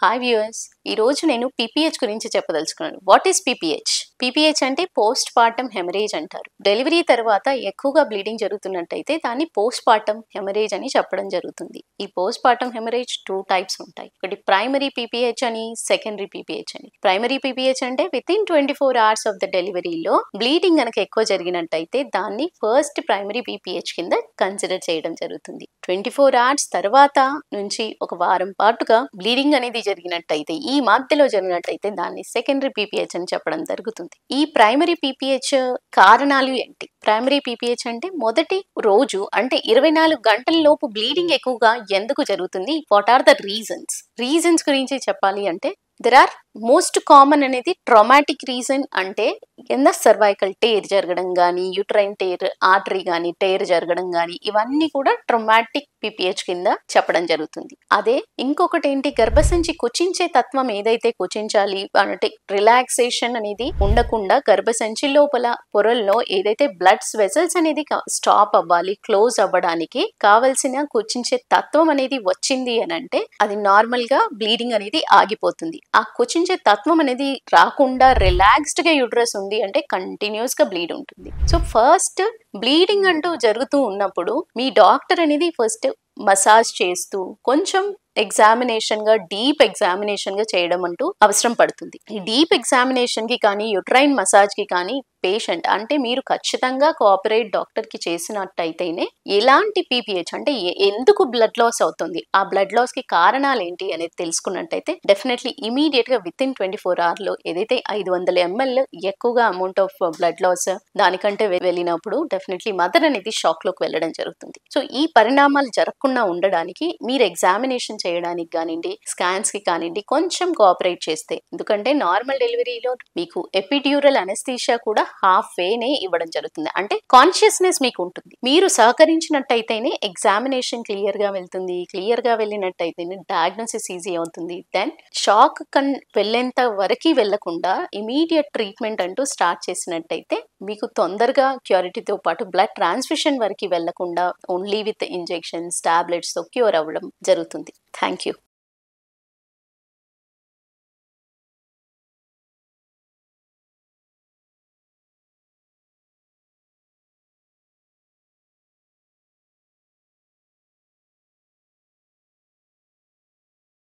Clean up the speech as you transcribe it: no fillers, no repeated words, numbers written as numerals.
Hi viewers. ఈ రోజు నేను పీపీహెచ్ గురించి చెప్పదలుచుకున్నాను. What is PPH? పీపీహెచ్ అంటే పోస్ట్ పార్టమ్ హెమరేజ్ అంటారు. డెలివరీ తర్వాత ఎక్కువగా బ్లీడింగ్ జరుగుతున్నట్టయితే దాన్ని పోస్ట్ పార్టమ్ హెమరేజ్ అని చెప్పడం జరుగుతుంది. ఈ పోస్ట్ పార్టమ్ హెమరేజ్ 2 టైప్స్ ఉంటాయి. ఒకటి ప్రైమరీ పీపీహెచ్ అని, సెకండరీ పీపీహెచ్ అని. ప్రైమరీ పీపీహెచ్ అంటే వితిన్ 24 hours ఆఫ్ ద డెలివరీలో బ్లీడింగ్ కనుక ఎక్కువ జరిగినట్టయితే దాన్ని ఫస్ట్ ప్రైమరీ పీపీహెచ్ కింద కన్సిడర్ చేయడం జరుగుతుంది. 24 hours తర్వాత నుంచి ఒక వారం పాటుగా బ్లీడింగ్ అనేది జరిగినట్టయితే, ఈ మధ్యలో జరిగినట్టయితే దాన్ని సెకండరీ పీపీహెచ్ అని చెప్పడం జరుగుతుంది. ఈ ప్రైమరీ పీపీహెచ్ కారణాలు ఏంటి? ప్రైమరీ పీపీహెచ్ అంటే మొదటి రోజు అంటే 24 గంటల లోపు బ్లీడింగ్ ఎక్కువగా ఎందుకు జరుగుతుంది? వాట్ ఆర్ ద రీజన్స్ గురించి చెప్పాలి అంటే దెర్ ఆర్ మోస్ట్ కామన్ అనేది ట్రామాటిక్ రీజన్. అంటే కింద సర్వైకల్ టేర్ జరగడం కానీ, యూట్రైన్ టేర్, ఆర్టరీ కానీ టేర్ జరగడం కానీ, ఇవన్నీ కూడా ట్రామాటిక్ పీపీహెచ్ కింద చెప్పడం జరుగుతుంది. అదే ఇంకొకటి ఏంటి, గర్భసంచి కుచించే తత్వం ఏదైతే కుచించాలి అంటే రిలాక్సేషన్ అనేది ఉండకుండా గర్భసంచి లోపల పొరల్లో ఏదైతే బ్లడ్ వెసల్స్ అనేది స్టాప్ అవ్వాలి, క్లోజ్ అవ్వడానికి కావలసిన కుచించే తత్వం అనేది వచ్చింది అని అంటే అది నార్మల్ గా బ్లీడింగ్ అనేది ఆగిపోతుంది. ఆ కుచించే తత్వం అనేది రాకుండా రిలాక్స్డ్ గా యూట్రస్ ఉంది అంటే కంటిన్యూస్ గా బ్లీడ్ ఉంటుంది. సో ఫస్ట్ బ్లీడింగ్ అంటూ జరుగుతూ ఉన్నప్పుడు మీ డాక్టర్ అనేది ఫస్ట్ మసాజ్ చేస్తూ కొంచెం డీప్ ఎగ్జామినేషన్ గా చేయడం అంటూ అవసరం పడుతుంది. ఈ డీప్ ఎగ్జామినేషన్ కి కానీ, యూట్రైన్ మసాజ్ కి కానీ పేషెంట్ అంటే మీరు ఖచ్చితంగా కోఆపరేట్ డాక్టర్ కి చేసినట్టయితేనే ఎలాంటి పీపీహెచ్ అంటే ఎందుకు బ్లడ్ లాస్ అవుతుంది, ఆ బ్లడ్ లాస్ కి కారణాలు ఏంటి అనేది తెలుసుకున్నట్టయితే డెఫినెట్లీ ఇమీడియట్ గా విత్ ఇన్ 24 hours లో ఏదైతే 500 ml ఎక్కువగా అమౌంట్ ఆఫ్ బ్లడ్ లాస్ దానికంటే వెళ్ళినప్పుడు డెఫినెట్లీ మదర్ అనేది షాక్ లోకి వెళ్ళడం జరుగుతుంది. సో ఈ పరిణామాలు జరగకుండా ఉండడానికి మీరు ఎగ్జామినేషన్ చేయడానికి కానివ్వండి, స్కాన్స్ కి కానివ్వండి కొంచెం కోఆపరేట్ చేస్తే, ఎందుకంటే నార్మల్ డెలివరీలో మీకు ఎపిడ్యూరల్ అనెస్థీషియా కూడా హాఫ్ వేనే ఇవ్వడం జరుగుతుంది. అంటే కాన్షియస్నెస్ మీకు ఉంటుంది. మీరు సహకరించినట్టయితేనే ఎగ్జామినేషన్ క్లియర్ గా వెళ్తుంది. క్లియర్ గా వెళ్ళినట్టయితేనే డయాగ్నోసిస్ ఈజీ అవుతుంది. దెన్ షాక్ వెళ్ళేంత వరకు వెళ్లకుండా ఇమీడియట్ ట్రీట్మెంట్ అంటూ స్టార్ట్ చేసినట్టయితే మీకు తొందరగా క్యూరిటీతో పాటు బ్లడ్ ట్రాన్స్ఫ్యూషన్ వరకు వెళ్లకుండా ఓన్లీ విత్ ఇంజెక్షన్స్, టాబ్లెట్స్ తో క్యూర్ అవ్వడం జరుగుతుంది. Thank you.